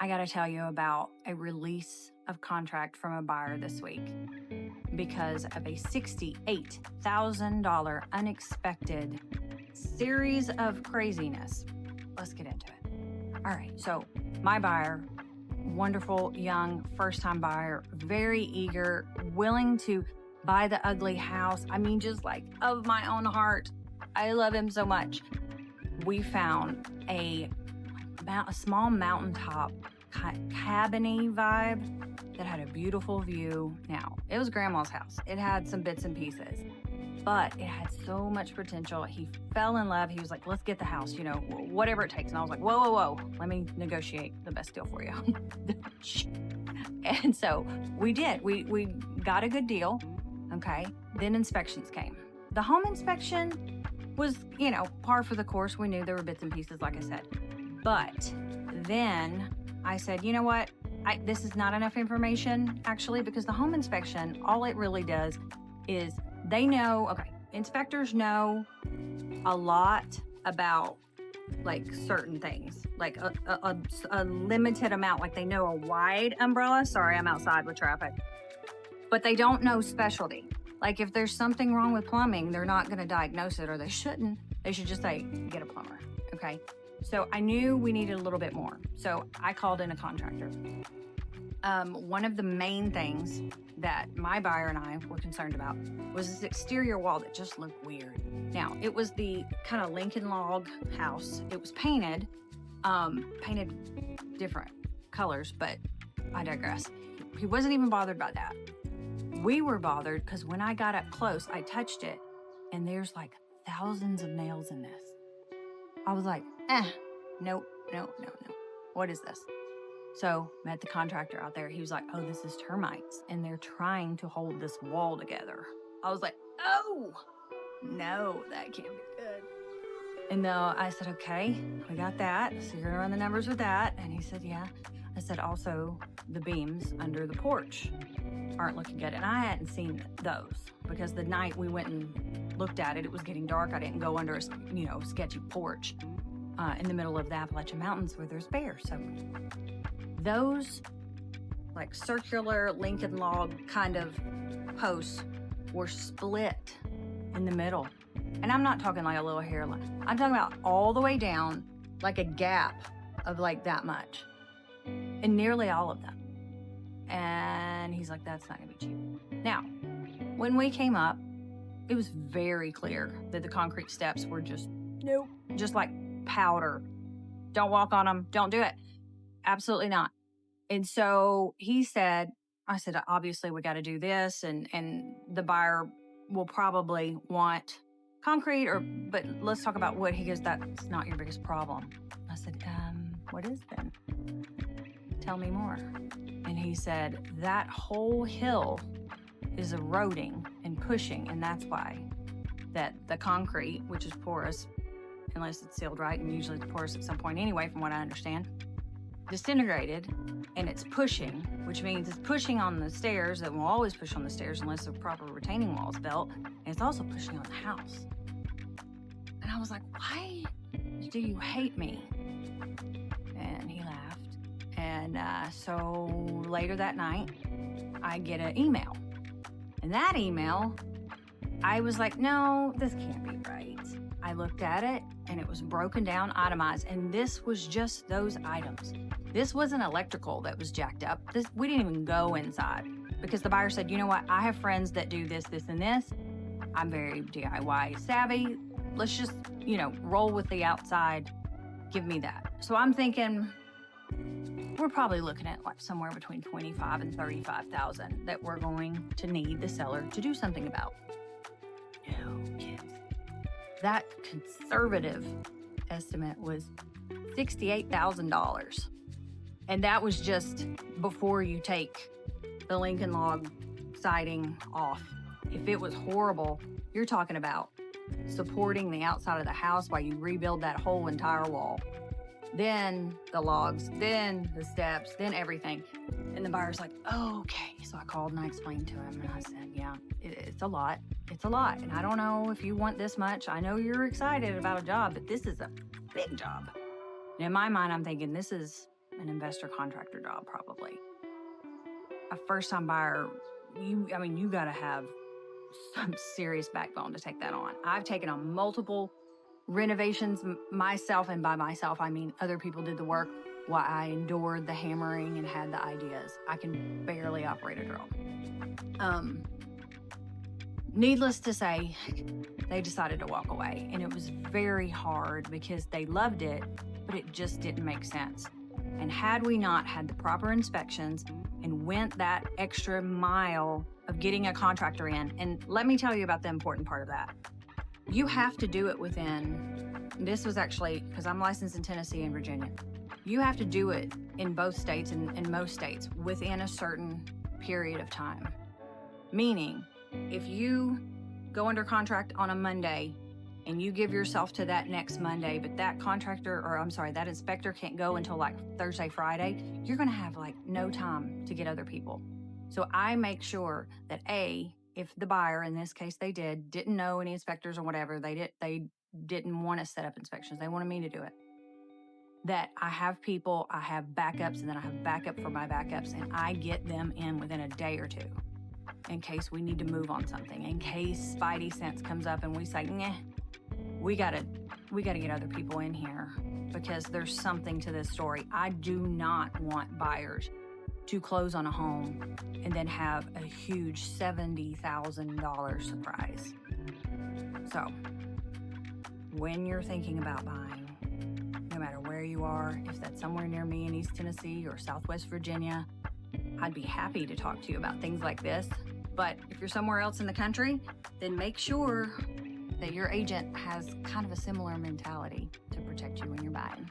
I got to tell you about a release of contract from a buyer this week because of a $68,000 unexpected series of craziness. Let's get into it. All right, so my buyer, wonderful, young, first-time buyer, very eager, willing to buy the ugly house. I mean, just like of my own heart. I love him so much. We found a small mountaintop cabin-y vibe that had a beautiful view. Now, it was grandma's house. It had some bits and pieces, but it had so much potential. He fell in love. He was like, let's get the house, whatever it takes. And I was like, whoa. Let me negotiate the best deal for you. And so we did. We got a good deal. Okay. Then inspections came. The home inspection was, par for the course. We knew there were bits and pieces, like I said. But then I said, you know what? This is not enough information, actually, because the home inspection, all it really does is they know, inspectors know a lot about like certain things, like a limited amount, like they know a wide umbrella. Sorry, I'm outside with traffic. But they don't know specialty. Like if there's something wrong with plumbing, they're not going to diagnose it, or they shouldn't. They should just say, get a plumber, okay? So I knew we needed a little bit more. So I called in a contractor. One of the main things that my buyer and I were concerned about was this exterior wall that just looked weird. Now, it was the kind of Lincoln log house. It was painted different colors, but I digress. He wasn't even bothered by that. We were bothered because when I got up close, I touched it, and there's like thousands of nails in this. I was like, no. What is this? So met the contractor out there. He was like, oh, this is termites, and they're trying to hold this wall together. I was like, oh, no, that can't be good. And I said, okay, we got that. So you're gonna run the numbers with that. And he said, yeah. I said, also, the beams under the porch aren't looking good. And I hadn't seen those because the night we went and looked at it, it was getting dark. I didn't go under a sketchy porch in the middle of the Appalachian Mountains where there's bears. So those like circular Lincoln log kind of posts were split in the middle. And I'm not talking like a little hairline. I'm talking about all the way down, like a gap of like that much. And nearly all of them. And he's like, that's not gonna be cheap. Now, when we came up, it was very clear that the concrete steps were just like powder. Don't walk on them. Don't do it. Absolutely not. And so I said, obviously we got to do this. And the buyer will probably want concrete but let's talk about wood. He goes, that's not your biggest problem. I said, what is then? Tell me more. And he said, that whole hill is eroding and pushing. And that's why that the concrete, which is porous, unless it's sealed right, and usually it's porous at some point anyway, from what I understand, disintegrated, and it's pushing, which means it's pushing on the stairs that will always push on the stairs unless a proper retaining wall is built, and it's also pushing on the house. And I was like, why do you hate me? And he laughed. And so later that night, I get an email. And that email, I was like, no, this can't be right. I looked at it, and it was broken down, itemized, and this was just those items. This wasn't electrical that was jacked up. We didn't even go inside because the buyer said, you know what? I have friends that do this, and this. I'm very DIY savvy. Let's just, roll with the outside. Give me that. So I'm thinking we're probably looking at like somewhere between $25,000 and $35,000 that we're going to need the seller to do something about. No, kids. That conservative estimate was $68,000. And that was just before you take the Lincoln log siding off. If it was horrible, you're talking about supporting the outside of the house while you rebuild that whole entire wall. Then the logs, then the steps, then everything. And the buyer's like, oh, okay. So I called and I explained to him, and I said, yeah, it's a lot. It's a lot. And I don't know if you want this much. I know you're excited about a job, but this is a big job. And in my mind, I'm thinking, this is an investor contractor job probably. A first-time buyer, you got to have some serious backbone to take that on. I've taken on multiple renovations myself, and by myself, I mean other people did the work while I endured the hammering and had the ideas. I can barely operate a drill. Needless to say, they decided to walk away, and it was very hard because they loved it, but it just didn't make sense. And had we not had the proper inspections and went that extra mile of getting a contractor in, and let me tell you about the important part of that. You have to do it within, this was actually, because I'm licensed in Tennessee and Virginia, you have to do it in both states and in most states within a certain period of time. Meaning, if you go under contract on a Monday and you give yourself to that next Monday, but that that inspector can't go until like Thursday, Friday, you're going to have like no time to get other people. So I make sure that if the buyer, in this case they didn't know any inspectors or whatever, they didn't want to set up inspections, they wanted me to do it, that I have people, I have backups, and then I have backup for my backups, and I get them in within a day or two in case we need to move on something, in case Spidey sense comes up and we say, nah, we gotta get other people in here because there's something to this story. I do not want buyers to close on a home and then have a huge $70,000 surprise. So when you're thinking about buying, no matter where you are, if that's somewhere near me in East Tennessee or Southwest Virginia, I'd be happy to talk to you about things like this. But if you're somewhere else in the country, then make sure that your agent has kind of a similar mentality to protect you when you're buying.